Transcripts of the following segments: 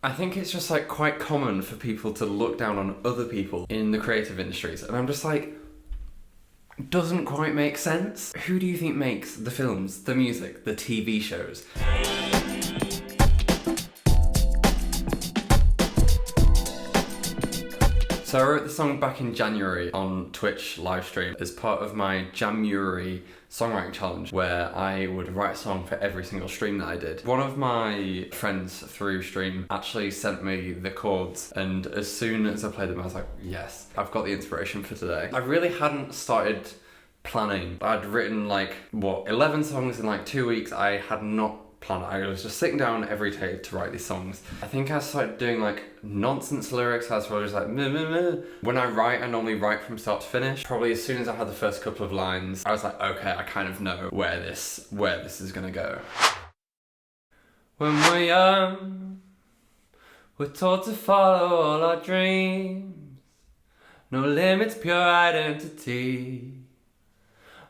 I think it's just like quite common for people to look down on other people in the creative industries, and I'm just like, doesn't quite make sense. Who do you think makes the films, the music, the TV shows? So I wrote the song back in January on Twitch livestream as part of my January songwriting challenge, where I would write a song for every single stream that I did. One of my friends through stream actually sent me the chords, and as soon as I played them I was like, yes, I've got the inspiration for today. I really hadn't started planning. I'd written 11 songs in 2 weeks. I had not planned. I was just sitting down every day to write these songs. I think I started doing nonsense lyrics. I was probably just meh, meh, meh. When I write, I normally write from start to finish. Probably as soon as I had the first couple of lines, I was like, okay, I kind of know where this is gonna go. When we're young, we're taught to follow all our dreams. No limits, pure identity.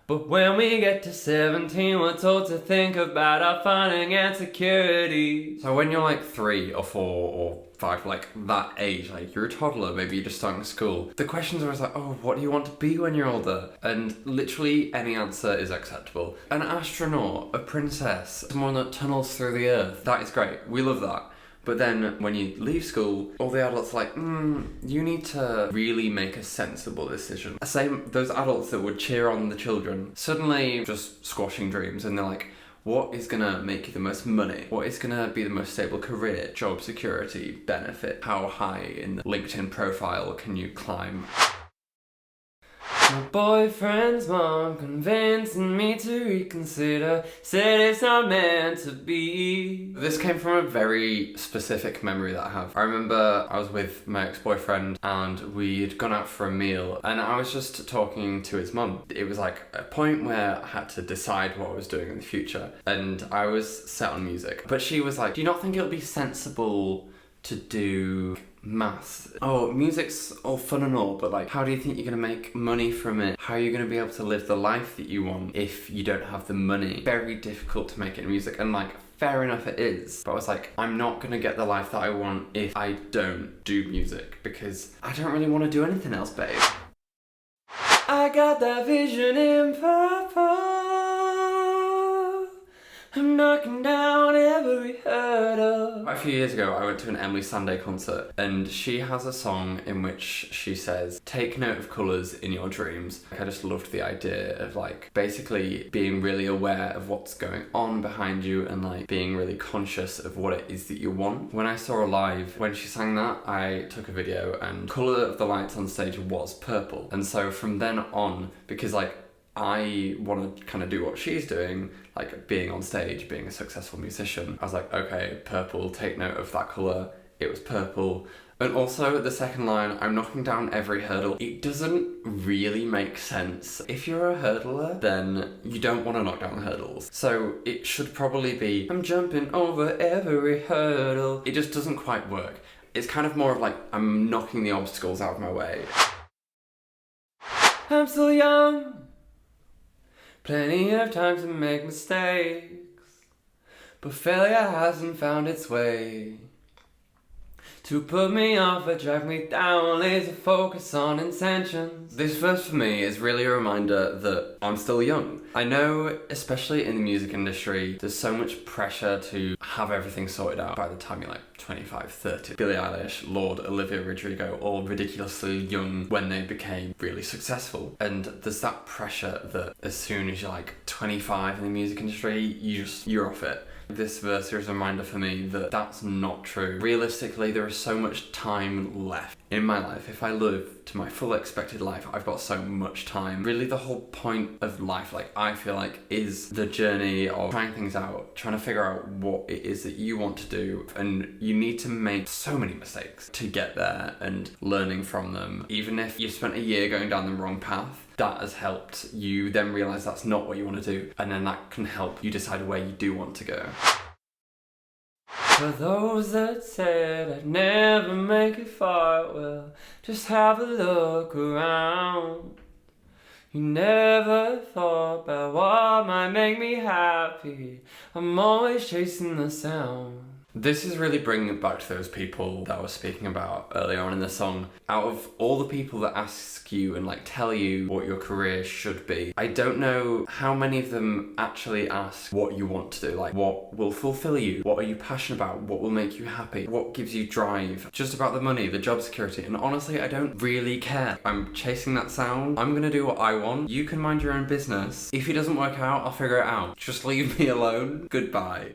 But when we get to 17, we're told to think about our funding and security. So when you're 3 or 4 or 5, that age, you're a toddler, maybe you're just starting school, the questions are always oh, what do you want to be when you're older? And literally any answer is acceptable. An astronaut, a princess, someone that tunnels through the earth, that is great, we love that. But then when you leave school, all the adults are you need to really make a sensible decision. Same, those adults that would cheer on the children, suddenly just squashing dreams, and they're like, what is gonna make you the most money? What is gonna be the most stable career, job security, benefit? How high in the LinkedIn profile can you climb? My boyfriend's mom convincing me to reconsider, said it's not meant to be. This came from a very specific memory that I have. I remember I was with my ex-boyfriend and we'd gone out for a meal, and I was just talking to his mum. It was a point where I had to decide what I was doing in the future, and I was set on music. But she was like, do you not think it would be sensible to do maths? Oh, music's all fun and all, but how do you think you're gonna make money from it? How are you gonna be able to live the life that you want if you don't have the money? Very difficult to make it in music, and fair enough it is. But I was I'm not gonna get the life that I want if I don't do music, because I don't really want to do anything else, babe. I got that vision in purple. I'm knocking down every hurdle. A few years ago, I went to an Emily Sandé concert, and she has a song in which she says, take note of colours in your dreams. I just loved the idea of basically being really aware of what's going on behind you, and being really conscious of what it is that you want. When I saw her live, when she sang that, I took a video, and colour of the lights on stage was purple. And so from then on, because I want to kind of do what she's doing, being on stage, being a successful musician. I was okay, purple, take note of that colour. It was purple. And also the second line, I'm knocking down every hurdle. It doesn't really make sense. If you're a hurdler, then you don't want to knock down the hurdles. So it should probably be, I'm jumping over every hurdle. It just doesn't quite work. It's kind of more of I'm knocking the obstacles out of my way. I'm still young. Plenty of time to make mistakes, but failure hasn't found its way to put me off or drag me down. Laser focus on intentions. This verse for me is really a reminder that I'm still young. I know, especially in the music industry, there's so much pressure to have everything sorted out by the time you're 25, 30. Billie Eilish, Lorde, Olivia Rodrigo, all ridiculously young when they became really successful. And there's that pressure that as soon as you're 25 in the music industry, you're off it. This verse is a reminder for me that that's not true. Realistically, there is so much time left in my life. If I live to my full expected life, I've got so much time. Really, the whole point of life, I feel is the journey of trying things out, trying to figure out what it is that you want to do. And you need to make so many mistakes to get there, and learning from them. Even if you spent a year going down the wrong path, that has helped you then realise that's not what you want to do, and then that can help you decide where you do want to go. For those that said I'd never make it far, well, just have a look around. You never thought about what might make me happy. I'm always chasing the sound. This is really bringing it back to those people that I was speaking about earlier on in the song. Out of all the people that ask you and like tell you what your career should be, I don't know how many of them actually ask what you want to do, like what will fulfill you, what are you passionate about, what will make you happy, what gives you drive, just about the money, the job security. And honestly, I don't really care. I'm chasing that sound. I'm gonna do what I want. You can mind your own business. If it doesn't work out, I'll figure it out. Just leave me alone. Goodbye.